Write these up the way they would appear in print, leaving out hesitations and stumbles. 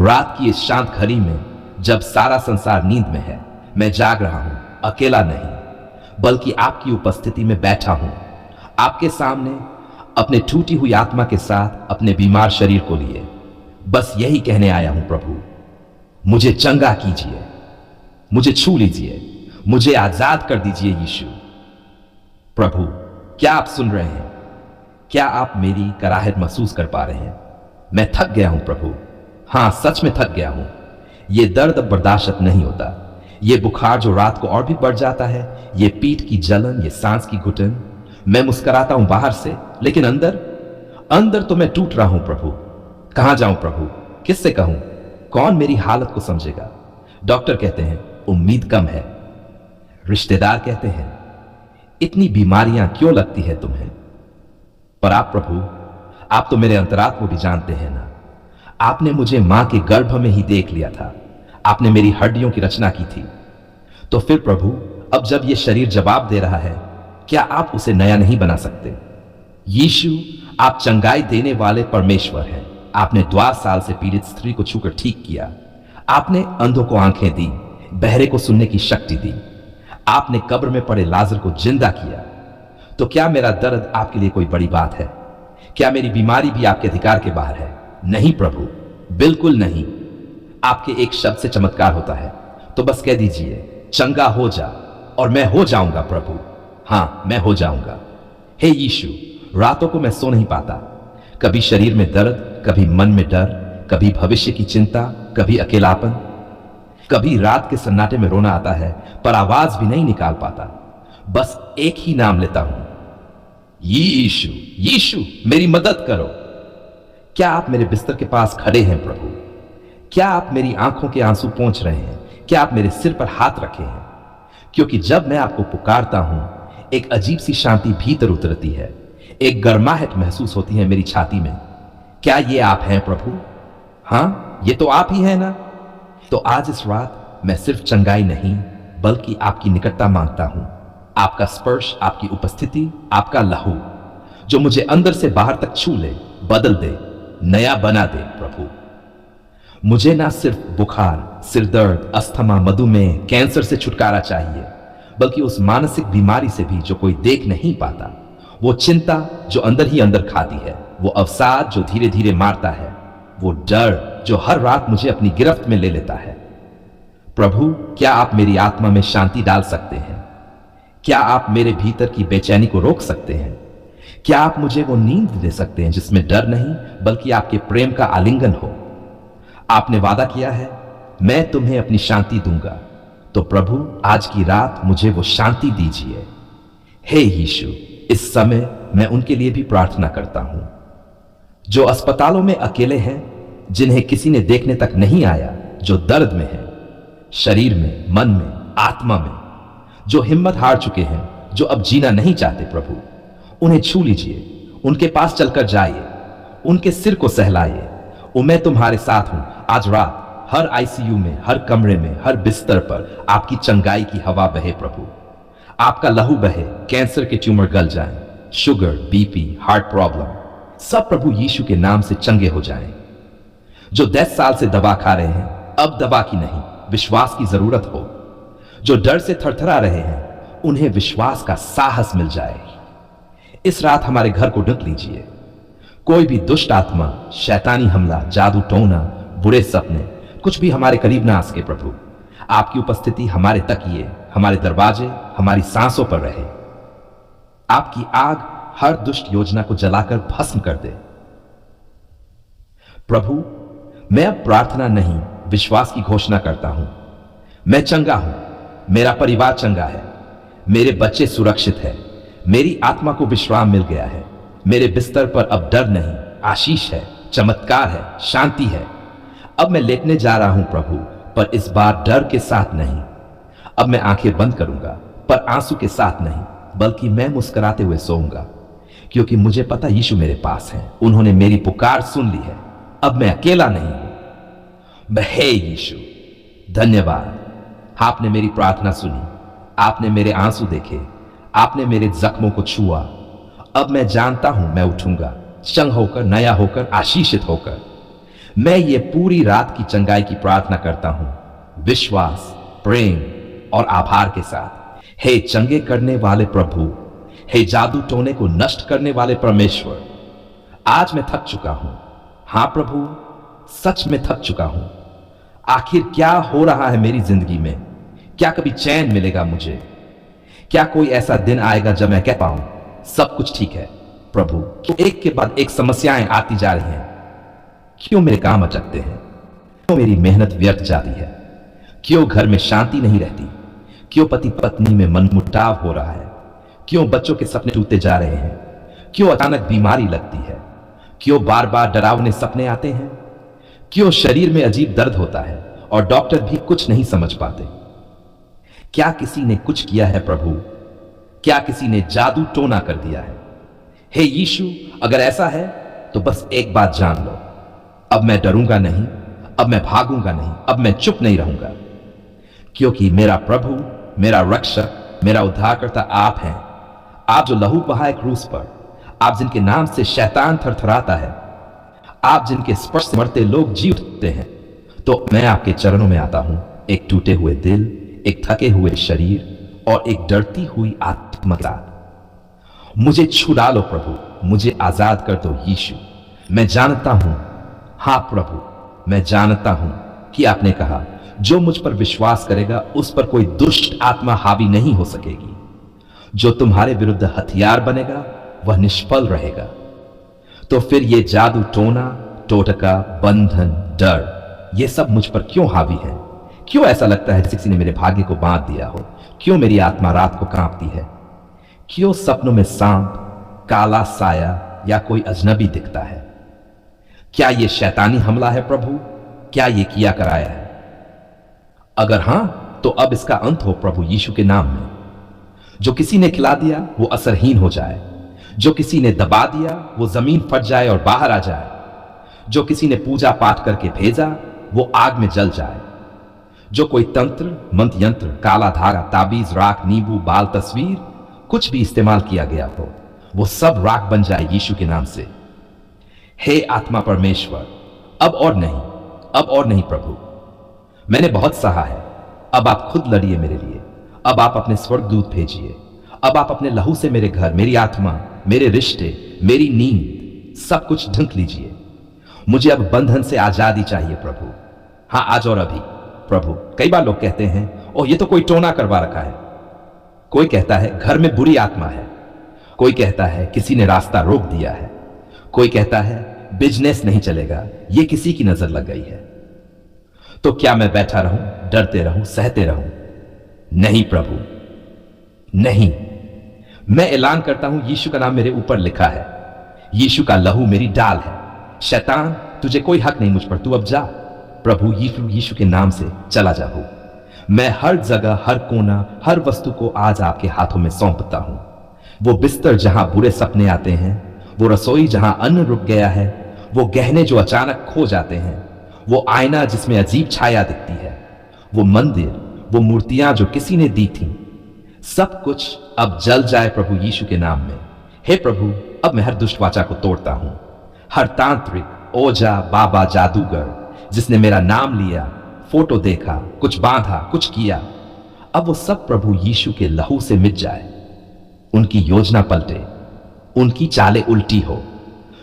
रात की इस शांत घड़ी में, जब सारा संसार नींद में है, मैं जाग रहा हूं, अकेला नहीं, बल्कि आपकी उपस्थिति में बैठा हूं, आपके सामने, अपने टूटी हुई आत्मा के साथ, अपने बीमार शरीर को लिए। बस यही कहने आया हूं प्रभु, मुझे चंगा कीजिए, मुझे छू लीजिए, मुझे आजाद कर दीजिए यीशु। प्रभु, क्या आप सुन रहे हैं? क्या आप मेरी कराहत महसूस कर पा रहे हैं? मैं थक गया हूं प्रभु, हां सच में थक गया हूं। यह दर्द अब बर्दाश्त नहीं होता। यह बुखार जो रात को और भी बढ़ जाता है, यह पीठ की जलन, यह सांस की घुटन। मैं मुस्कुराता हूं बाहर से, लेकिन अंदर अंदर तो मैं टूट रहा हूं प्रभु। कहां जाऊं प्रभु? किससे कहूं? कौन मेरी हालत को समझेगा? डॉक्टर कहते हैं उम्मीद कम है, रिश्तेदार कहते हैं इतनी बीमारियां क्यों लगती है तुम्हें। पर आप प्रभु, आप तो मेरे अंतरात्मा भी जानते हैं ना। आपने मुझे मां के गर्भ में ही देख लिया था, आपने मेरी हड्डियों की रचना की थी। तो फिर प्रभु, अब जब यह शरीर जवाब दे रहा है, क्या आप उसे नया नहीं बना सकते? यीशु, आप चंगाई देने वाले परमेश्वर हैं। आपने 12 साल से पीड़ित स्त्री को छूकर ठीक किया। आपने अंधों को आंखें दी, बहरे को सुनने की शक्ति दी। आपने कब्र में पड़े लाजर को जिंदा किया। तो क्या मेरा दर्द आपके लिए कोई बड़ी बात है? क्या मेरी बीमारी भी आपके अधिकार के बाहर है? नहीं प्रभु, बिल्कुल नहीं। आपके एक शब्द से चमत्कार होता है, तो बस कह दीजिए चंगा हो जा, और मैं हो जाऊंगा प्रभु। हां, मैं हो जाऊंगा। हे यीशु, रातों को मैं सो नहीं पाता। कभी शरीर में दर्द, कभी मन में डर, कभी भविष्य की चिंता, कभी अकेलापन। कभी रात के सन्नाटे में रोना आता है, पर आवाज भी नहीं निकाल पाता। बस एक ही नाम लेता हूं, यीशु। यीशु, मेरी मदद करो। क्या आप मेरे बिस्तर के पास खड़े हैं प्रभु? क्या आप मेरी आंखों के आंसू पोंछ रहे हैं? क्या आप मेरे सिर पर हाथ रखे हैं? क्योंकि जब मैं आपको पुकारता हूं, एक अजीब सी शांति भीतर उतरती है, एक गर्माहट महसूस होती है मेरी छाती में। क्या ये आप हैं प्रभु? हां, ये तो आप ही हैं ना। तो आज इस रात मैं सिर्फ चंगाई नहीं, बल्कि आपकी निकटता मांगता हूं। आपका स्पर्श, आपकी उपस्थिति, आपका लहू, जो मुझे अंदर से बाहर तक छू ले, बदल दे, नया बना दे प्रभु। मुझे ना सिर्फ बुखार, सिरदर्द, अस्थमा, मधुमेह, कैंसर से छुटकारा चाहिए, बल्कि उस मानसिक बीमारी से भी जो कोई देख नहीं पाता, वो चिंता जो अंदर ही अंदर खाती है, वो अवसाद जो धीरे धीरे मारता है, वो डर जो हर रात मुझे अपनी गिरफ्त में ले लेता है। प्रभु, क्या आप मेरी आत्मा में शांति डाल सकते हैं? क्या आप मेरे भीतर की बेचैनी को रोक सकते हैं? क्या आप मुझे वो नींद दे सकते हैं जिसमें डर नहीं, बल्कि आपके प्रेम का आलिंगन हो? आपने वादा किया है, मैं तुम्हें अपनी शांति दूंगा। तो प्रभु, आज की रात मुझे वो शांति दीजिए। हे यीशु, इस समय मैं उनके लिए भी प्रार्थना करता हूं जो अस्पतालों में अकेले हैं, जिन्हें किसी ने देखने तक नहीं आया, जो दर्द में है, शरीर में, मन में, आत्मा में, जो हिम्मत हार चुके हैं, जो अब जीना नहीं चाहते। प्रभु, उन्हें छू लीजिए, उनके पास चलकर जाइए, उनके सिर को सहलाइए। मैं तुम्हारे साथ हूं। आज रात हर आईसीयू में, हर कमरे में, हर बिस्तर पर आपकी चंगाई की हवा बहे प्रभु। आपका लहू बहे, कैंसर के ट्यूमर गल जाएं, शुगर, बीपी, हार्ट प्रॉब्लम, सब प्रभु यीशु के नाम से चंगे हो जाएं। जो 10 साल से दवा खा रहे हैं, अब दवा की नहीं, विश्वास की जरूरत हो। जो डर से थरथरा रहे हैं, उन्हें विश्वास का साहस मिल जाए। इस रात हमारे घर को ढक लीजिए। कोई भी दुष्ट आत्मा, शैतानी हमला, जादू टोना, बुरे सपने, कुछ भी हमारे करीब ना आ सके प्रभु। आपकी उपस्थिति हमारे तकिए, हमारे दरवाजे, हमारी सांसों पर रहे। आपकी आग हर दुष्ट योजना को जलाकर भस्म कर दे। प्रभु, मैं अब प्रार्थना नहीं, विश्वास की घोषणा करता हूं। मैं चंगा हूं, मेरा परिवार चंगा है, मेरे बच्चे सुरक्षित हैं, मेरी आत्मा को विश्राम मिल गया है। मेरे बिस्तर पर अब डर नहीं, आशीष है, चमत्कार है, शांति है। अब मैं लेटने जा रहा हूं प्रभु, पर इस बार डर के साथ नहीं। अब मैं आंखें बंद करूंगा, पर आंसू के साथ नहीं, बल्कि मैं मुस्कुराते हुए सोऊंगा, क्योंकि मुझे पता यीशु मेरे पास है। उन्होंने मेरी पुकार सुन ली है। अब मैं अकेला नहीं हूं। हे यीशु, धन्यवाद। आपने मेरी प्रार्थना सुनी, आपने मेरे आंसू देखे, आपने मेरे जख्मों को छुआ। अब मैं जानता हूं मैं उठूंगा, चंग होकर, नया होकर, आशीषित होकर। मैं ये पूरी रात की चंगाई की प्रार्थना करता हूं, विश्वास, प्रेम और आभार के साथ। हे चंगे करने वाले प्रभु, हे जादू टोने को नष्ट करने वाले परमेश्वर, आज मैं थक चुका हूं। हां प्रभु, सच में थक चुका हूं। आखिर क्या हो रहा है मेरी जिंदगी में? क्या कभी चैन मिलेगा मुझे? क्या कोई ऐसा दिन आएगा जब मैं कह पाऊं सब कुछ ठीक है? प्रभु, क्यों एक के बाद एक समस्याएं आती जा रही हैं? क्यों मेरे काम अटकते हैं? क्यों मेरी मेहनत व्यर्थ जाती है? क्यों घर में शांति नहीं रहती? क्यों पति पत्नी में मनमुटाव हो रहा है? क्यों बच्चों के सपने टूटते जा रहे हैं? क्यों अचानक बीमारी लगती है? क्यों बार बार डरावने सपने आते हैं? क्यों शरीर में अजीब दर्द होता है और डॉक्टर भी कुछ नहीं समझ पाते? क्या किसी ने कुछ किया है प्रभु? क्या किसी ने जादू टोना कर दिया है? हे यीशु, अगर ऐसा है तो बस एक बात जान लो, अब मैं डरूंगा नहीं, अब मैं भागूंगा नहीं, अब मैं चुप नहीं रहूंगा, क्योंकि मेरा प्रभु, मेरा रक्षक, मेरा उद्धारकर्ता आप हैं। आप जो लहू बहाए क्रूस पर, आप जिनके नाम से शैतान थरथराता है, आप जिनके स्पर्श से मरते लोग जी उठते हैं। तो मैं आपके चरणों में आता हूं, एक टूटे हुए दिल, एक थके हुए शरीर और एक डरती हुई आत्मा के साथ। मुझे छू डालो प्रभु, मुझे आजाद कर दो यीशु। मैं जानता हूं, हां प्रभु, मैं जानता हूं कि आपने कहा जो मुझ पर विश्वास करेगा उस पर कोई दुष्ट आत्मा हावी नहीं हो सकेगी। जो तुम्हारे विरुद्ध हथियार बनेगा वह निष्फल रहेगा। तो फिर ये जादू टोना, टोटका, बंधन, डर, ये सब मुझ पर क्यों हावी है? क्यों ऐसा लगता है जैसे किसी ने मेरे भाग्य को बांध दिया हो? क्यों मेरी आत्मा रात को कांपती है? क्यों सपनों में सांप, काला साया या कोई अजनबी दिखता है? क्या यह शैतानी हमला है प्रभु? क्या यह किया कराया है? अगर हां तो अब इसका अंत हो प्रभु यीशु के नाम में। जो किसी ने खिला दिया वो असरहीन हो जाए, जो किसी ने दबा दिया वो जमीन फट जाए और बाहर आ जाए, जो किसी ने पूजा पाठ करके भेजा वो आग में जल जाए, जो कोई तंत्र, मंत्र यंत्र, काला धागा, ताबीज, राख, नींबू, बाल, तस्वीर, कुछ भी इस्तेमाल किया गया हो वो सब राख बन जाए यीशु के नाम से। हे आत्मा परमेश्वर, अब और नहीं प्रभु, मैंने बहुत सहा है, अब आप खुद लड़िए मेरे लिए। अब आप अपने स्वर्गदूत भेजिए। अब आप अपने लहू से मेरे घर, मेरी आत्मा, मेरे रिश्ते, मेरी नींद, सब कुछ ढंक लीजिए। मुझे अब बंधन से आजादी चाहिए प्रभु। हां, आज और अभी प्रभु। कई बार लोग कहते हैं ओह ये तो कोई टोना करवा रखा है। कोई कहता है घर में बुरी आत्मा है। कोई कहता है किसी ने रास्ता रोक दिया है। कोई कहता है बिजनेस नहीं चलेगा, ये किसी की नजर लग गई है। तो क्या मैं बैठा रहूं, डरते रहूं, सहते रहूं? नहीं प्रभु, नहीं। मैं ऐलान करता हूं यीशु का नाम मेरे ऊपर लिखा है। यीशु का लहू मेरी डाल है। शैतान, तुझे कोई हक नहीं मुझ पर, तू अब जा। प्रभु यीशु के नाम से चला जा। मैं हर जगह, हर कोना, हर वस्तु को आज आपके हाथों में सौंपता हूं। वो बिस्तर जहां बुरे सपने आते हैं, वो रसोई जहां अन्न रुक गया है, वो गहने जो अचानक खो जाते हैं, वो आईना जिसमें अजीब छाया दिखती है, वो मंदिर, वो मूर्तियां जो किसी ने दी थी, सब कुछ अब जल जाए प्रभु यीशु के नाम में। हे प्रभु, अब मैं हर दुष्ट वाचा को तोड़ता हूं। हर तांत्रिक, ओझा, बाबा, जादूगर जिसने मेरा नाम लिया, फोटो देखा, कुछ बांधा, कुछ किया, अब वो सब प्रभु यीशु के लहू से मिट जाए। उनकी योजना पलटे, उनकी चालें उल्टी हो।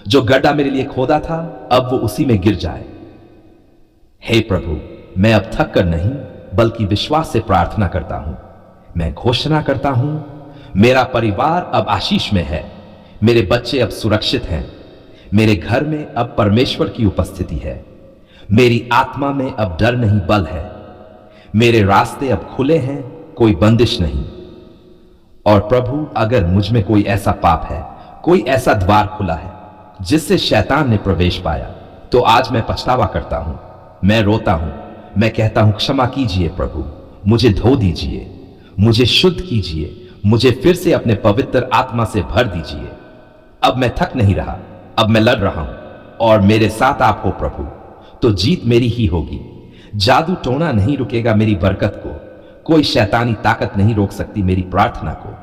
जो गड्ढा मेरे लिए खोदा था अब वो उसी में गिर जाए। हे प्रभु, मैं अब थक कर नहीं बल्कि विश्वास से प्रार्थना करता हूं। मैं घोषणा करता हूं मेरा परिवार अब आशीष में है। मेरे बच्चे अब सुरक्षित हैं। मेरे घर में अब परमेश्वर की उपस्थिति है। मेरी आत्मा में अब डर नहीं बल है। मेरे रास्ते अब खुले हैं, कोई बंदिश नहीं। और प्रभु, अगर मुझ में कोई ऐसा पाप है, कोई ऐसा द्वार खुला है जिससे शैतान ने प्रवेश पाया, तो आज मैं पछतावा करता हूं। मैं रोता हूं, मैं कहता हूं क्षमा कीजिए प्रभु, मुझे धो दीजिए, मुझे शुद्ध कीजिए, मुझे फिर से अपने पवित्र आत्मा से भर दीजिए। अब मैं थक नहीं रहा, अब मैं लड़ रहा हूं और मेरे साथ आप हो प्रभु, तो जीत मेरी ही होगी। जादू टोना नहीं रुकेगा मेरी बरकत को। कोई शैतानी ताकत नहीं रोक सकती मेरी प्रार्थना को,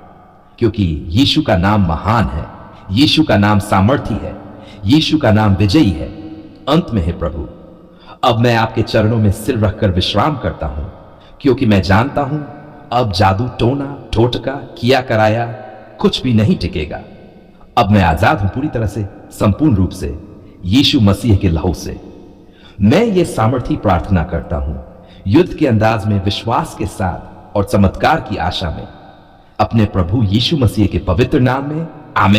क्योंकि यीशु का नाम महान है, यीशु का नाम सामर्थी है, यीशु का नाम विजयी है। अंत में है प्रभु, अब मैं आपके चरणों में सिर रखकर विश्राम करता हूं, क्योंकि मैं जानता हूं अब जादू टोना टोटका किया कराया कुछ भी नहीं टिकेगा। अब मैं आजाद हूं पूरी तरह से, संपूर्ण रूप से, यीशु मसीह के लहू से। मैं ये सामर्थी प्रार्थना करता हूं, युद्ध के अंदाज में, विश्वास के साथ और चमत्कार की आशा में, अपने प्रभु यीशु मसीह के पवित्र नाम में, आमीन।